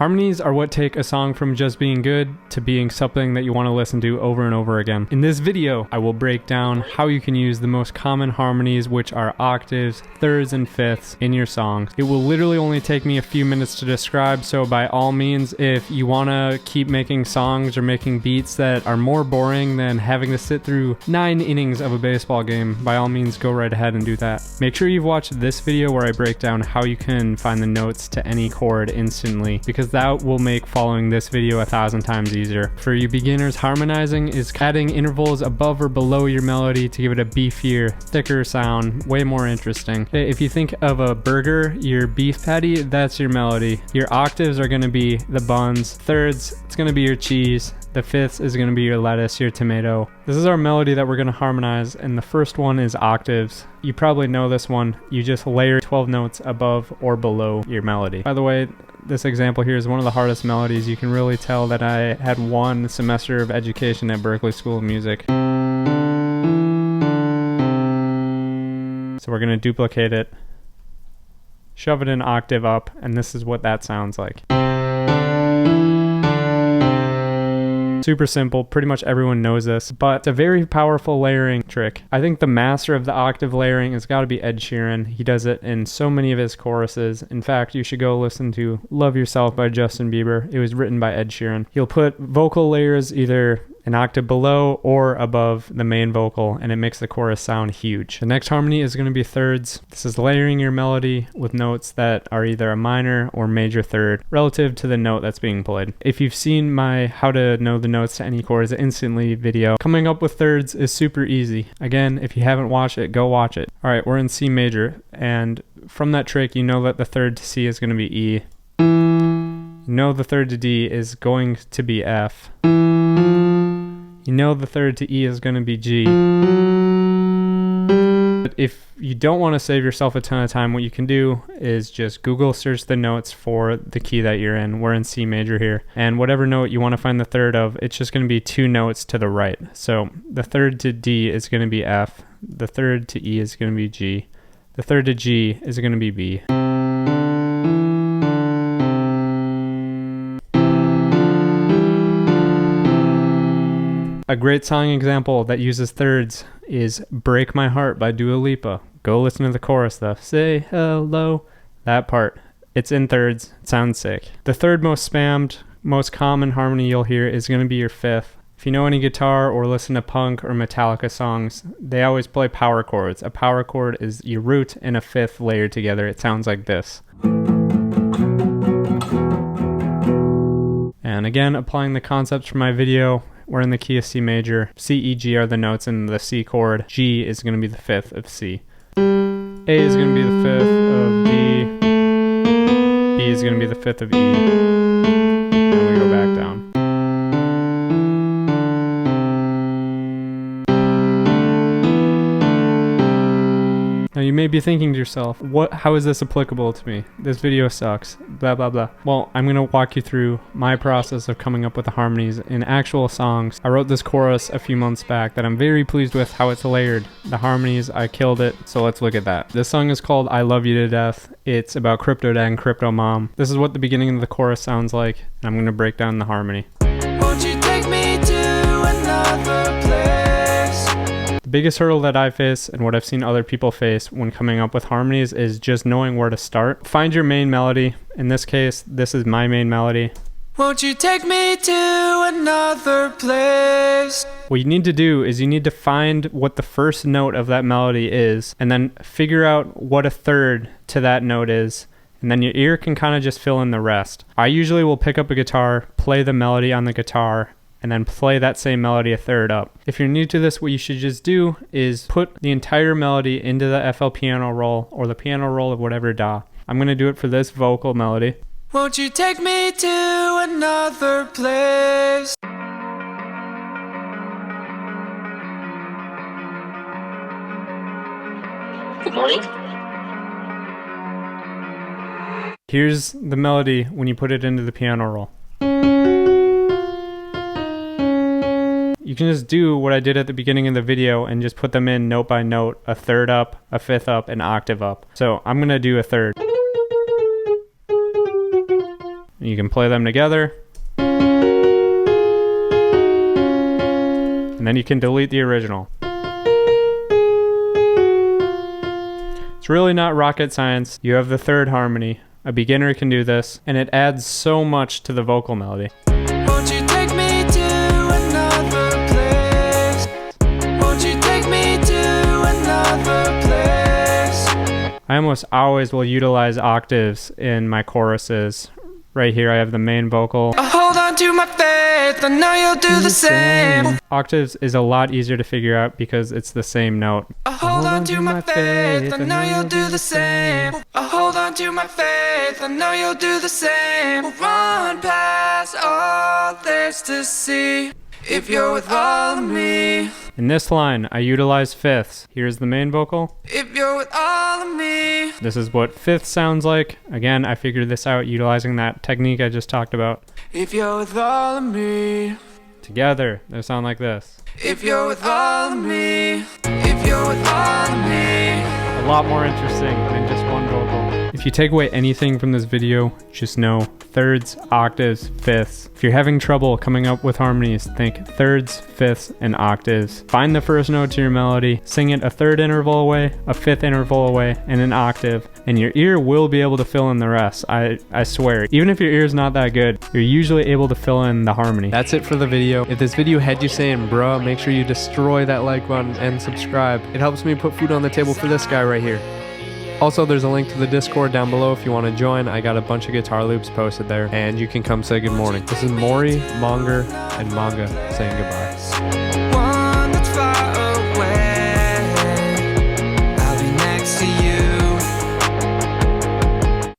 Harmonies are what take a song from just being good to being something that you want to listen to over and over again. In this video, I will break down how you can use the most common harmonies, which are octaves, thirds, and fifths in your songs. It will literally only take me a few minutes to describe, so by all means, if you want to keep making songs or making beats that are more boring than having to sit through 9 innings of a baseball game, by all means, go right ahead and do that. Make sure you've watched this video where I break down how you can find the notes to any chord instantly, because that will make following this video 1,000 times easier. For you beginners, harmonizing is adding intervals above or below your melody to give it a beefier, thicker sound, way more interesting. If you think of a burger, your beef patty, that's your melody. Your octaves are going to be the buns. Thirds, it's going to be your cheese. The fifths is going to be your lettuce, your tomato. This is our melody that we're going to harmonize, and the first one is octaves. You probably know this one. You just layer 12 notes above or below your melody. By the way, this example here is one of the hardest melodies. You can really tell that I had 1 semester of education at Berklee School of Music. So we're going to duplicate it, shove it an octave up, and this is what that sounds like. Super simple, pretty much everyone knows this, but it's a very powerful layering trick. I think the master of the octave layering has got to be Ed Sheeran. He does it in so many of his choruses. In fact, you should go listen to Love Yourself by Justin Bieber. It was written by Ed Sheeran. He'll put vocal layers either an octave below or above the main vocal, and it makes the chorus sound huge. The next harmony is going to be thirds. This is layering your melody with notes that are either a minor or major third relative to the note that's being played. If you've seen my how to know the notes to any chords instantly video, coming up with thirds is super easy. Again, if you haven't watched it, go watch it. All right, we're in C major, and from that trick, you know that the third to C is going to be E. You know the third to D is going to be F. You know the third to E is going to be G. But if you don't want to save yourself a ton of time, what you can do is just Google search the notes for the key that you're in. We're in C major here. And whatever note you want to find the third of, it's just going to be 2 notes to the right. So the third to D is going to be F. The third to E is going to be G. The third to G is going to be B. A great song example that uses thirds is Break My Heart by Dua Lipa. Go listen to the chorus though. Say hello. That part. It's in thirds. It sounds sick. The third most spammed, most common harmony you'll hear is going to be your fifth. If you know any guitar or listen to punk or Metallica songs, they always play power chords. A power chord is your root and a fifth layered together. It sounds like this. And again, applying the concepts from my video, we're in the key of C major. C, E, G are the notes in the C chord. G is going to be the fifth of C. A is going to be the fifth of D. B is going to be the fifth of E. And we go back down. Now you may be thinking to yourself, how is this applicable to me? This video sucks, blah, blah, blah. Well, I'm going to walk you through my process of coming up with the harmonies in actual songs. I wrote this chorus a few months back that I'm very pleased with how it's layered. The harmonies, I killed it, so let's look at that. This song is called I Love You to Death. It's about Crypto Dad and Crypto Mom. This is what the beginning of the chorus sounds like, and I'm going to break down the harmony. Won't you take me to another place? The biggest hurdle that I face and what I've seen other people face when coming up with harmonies is just knowing where to start. Find your main melody. In this case, this is my main melody. Won't you take me to another place? What you need to do is you need to find what the first note of that melody is, and then figure out what a third to that note is. And then your ear can kind of just fill in the rest. I usually will pick up a guitar, play the melody on the guitar, and then play that same melody a third up. If you're new to this, what you should just do is put the entire melody into the FL piano roll or the piano roll of whatever DAW. I'm going to do it for this vocal melody. Won't you take me to another place? Good morning. Here's the melody when you put it into the piano roll. You can just do what I did at the beginning of the video and just put them in note by note, a third up, a fifth up, an octave up. So I'm going to do a third. You can play them together. And then you can delete the original. It's really not rocket science. You have the third harmony. A beginner can do this, and it adds so much to the vocal melody. Won't you take me to another place? Won't you take me to another place? I almost always will utilize octaves in my choruses. Right here I have the main vocal. I hold on to my faith, I know you'll do the same. Octaves is a lot easier to figure out because it's the same note. I hold on to my faith, I know you'll do the same. I hold on to my faith, I know you'll do the same. We'll run past all there's to see if you're with all of me. In this line, I utilize fifths. Here's the main vocal. If you're with all of me. This is what fifth sounds like. Again, I figured this out utilizing that technique I just talked about. If you're with all of me. Together, they sound like this. If you're with all of me. If you're with all of me. A lot more interesting than just one vocal. If you take away anything from this video, just know thirds, octaves, fifths. If you're having trouble coming up with harmonies, think thirds, fifths, and octaves. Find the first note to your melody, sing it a third interval away, a fifth interval away, and an octave, and your ear will be able to fill in the rest. I swear. Even if your ear's not that good, you're usually able to fill in the harmony. That's it for the video. If this video had you saying, bruh, make sure you destroy that like button and subscribe. It helps me put food on the table for this guy right here. Also, there's a link to the Discord down below if you want to join. I got a bunch of guitar loops posted there, and you can come say good morning. This is Maury, Monger, and Manga saying goodbye.